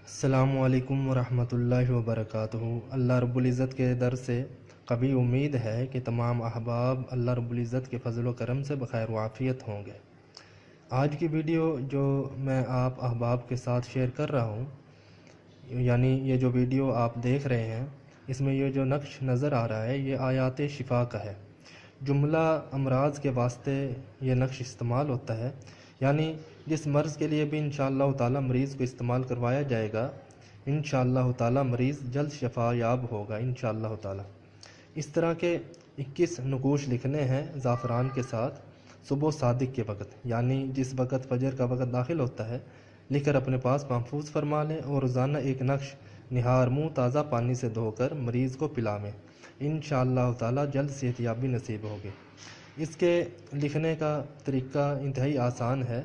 السلام علیکم ورحمۃ اللہ وبرکاتہ۔ اللہ رب العزت کے در سے قوی امید ہے کہ تمام احباب اللہ رب العزت کے فضل و کرم سے بخیر و عافیت ہوں گے۔ آج کی ویڈیو جو میں آپ احباب کے ساتھ شیئر کر رہا ہوں، یعنی یہ جو ویڈیو آپ دیکھ رہے ہیں، اس میں یہ جو نقش نظر آ رہا ہے یہ آیات شفا کا ہے۔ جملہ امراض کے واسطے یہ نقش استعمال ہوتا ہے، یعنی جس مرض کے لیے بھی انشاءاللہ تعالی مریض کو استعمال کروایا جائے گا، انشاءاللہ تعالی مریض جلد شفا یاب ہوگا انشاءاللہ تعالی۔ اس طرح کے 21 نقوش لکھنے ہیں زعفران کے ساتھ صبح صادق کے وقت، یعنی جس وقت فجر کا وقت داخل ہوتا ہے، لکھ کر اپنے پاس محفوظ فرما لیں اور روزانہ ایک نقش نہار منہ تازہ پانی سے دھو کر مریض کو پلائیں، انشاءاللہ تعالی جلد صحت یابی نصیب ہوگی۔ اس کے لکھنے کا طریقہ انتہائی آسان ہے،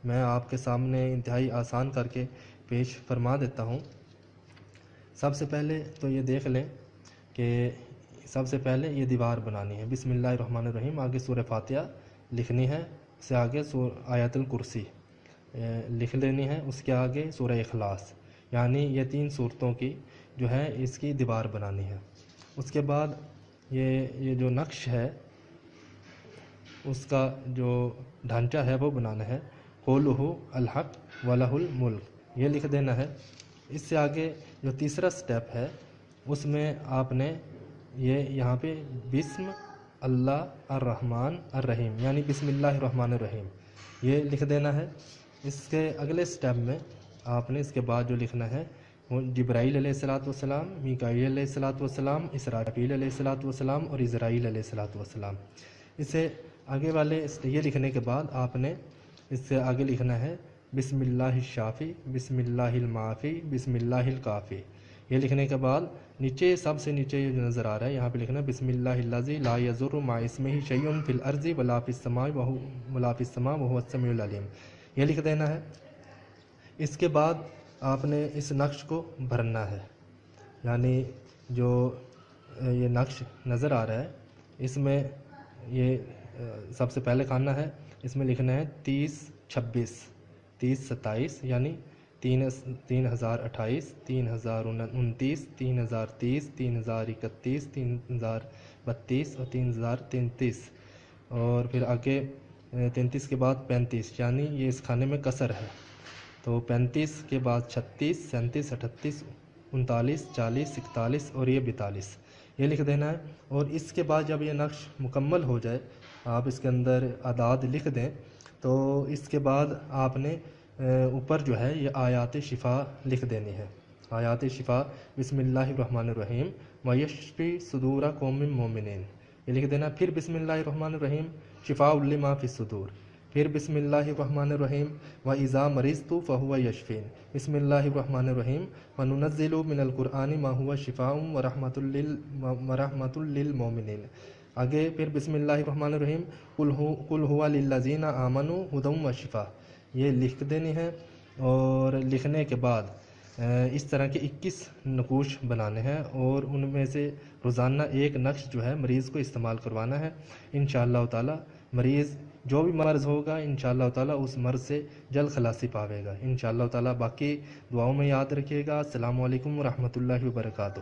میں آپ کے سامنے انتہائی آسان کر کے پیش فرما دیتا ہوں۔ سب سے پہلے تو یہ دیکھ لیں کہ سب سے پہلے یہ دیوار بنانی ہے، بسم اللہ الرحمن الرحیم، آگے سورہ فاتحہ لکھنی ہے، اس سے آگے آیت الکرسی لکھ لینی ہے، اس کے آگے سورہ اخلاص، یعنی یہ 3 صورتوں کی جو ہے اس کی دیوار بنانی ہے۔ اس کے بعد یہ جو نقش ہے اس کا جو ڈھانچہ ہے وہ بنانا ہے، قولہ الحق ولہ الملک، یہ لکھ دینا ہے۔ اس سے آگے جو تیسرا سٹیپ ہے اس میں آپ نے یہاں پہ بسم اللہ الرحمن الرحیم، یعنی بسم اللہ الرحمن الرحیم یہ لکھ دینا ہے۔ اس کے اگلے سٹیپ میں آپ نے اس کے بعد جو لکھنا ہے وہ جبرائیل علیہ السلام، میکائیل علیہ السلام، اسرافیل علیہ السلام اور عزرائیل علیہ السلام۔ اسے آگے والے یہ لکھنے کے بعد آپ نے اس سے آگے لکھنا ہے بسم اللہ الشافی، بسم اللہ المعافی، بسم اللہ الکافی، یہ لکھنے کے بعد نیچے سب سے نیچے یہ جو نظر آ رہا ہے یہاں پہ لکھنا ہے بسم اللہ الذی لا یضر مع اسمہ شیء فی الارض ولا فی السماء وهو السمیع العلیم، یہ لکھ دینا ہے۔ اس کے بعد آپ نے اس نقش کو بھرنا ہے، یعنی جو یہ نقش نظر آ رہا ہے اس میں یہ سب سے پہلے خانہ ہے، اس میں لکھنا ہے 3026 3027، یعنی 3028 3029 3030 3031 3032 اور 3033، اور پھر آگے 33 کے بعد 35، یعنی یہ اس کھانے میں کسر ہے، تو 35 کے بعد 36 37 38 39 40 41 اور یہ 42، یہ لکھ دینا ہے۔ اور اس کے بعد جب یہ نقش مکمل ہو جائے، آپ اس کے اندر اعداد لکھ دیں، تو اس کے بعد آپ نے اوپر جو ہے یہ آیات شفا لکھ دینی ہے، آیات شفا بسم اللہ الرحمن الرحیم ویشفی صدور قوم مومنین، یہ لکھ دینا۔ پھر بسم اللہ الرحمن الرحیم شفاء لما فی الصدور، پھر بسم اللہ الرحمن الرحیم وَإِذَا مَرِضْتُ فَهُوَ يَشْفِينِ، بسم اللہ الرحمن الرحیم وَنُنَزِّلُ مِنَ الْقُرْآنِ مَا هُوَ شِفَاءٌ وَرَحْمَةٌ لِّلْمُؤْمِنِينَ، آگے پھر بسم اللہ الرحمن الرحیم قُلْ هُوَ لِلَّذِينَ آمَنُوا هُدًى وَشِفَاءٌ، یہ لکھ دینی ہے۔ اور لکھنے کے بعد اس طرح کے 21 نقوش بنانے ہیں اور ان میں سے روزانہ ایک نقش جو ہے مریض کو استعمال کروانا ہے، انشاءاللہ تعالی مریض جو بھی مرض ہوگا انشاءاللہ تعالی اس مرض سے جلد خلاصی پاوے گا انشاءاللہ تعالی۔ باقی دعاؤں میں یاد رکھیے گا۔ السلام علیکم ورحمۃ اللہ وبرکاتہ۔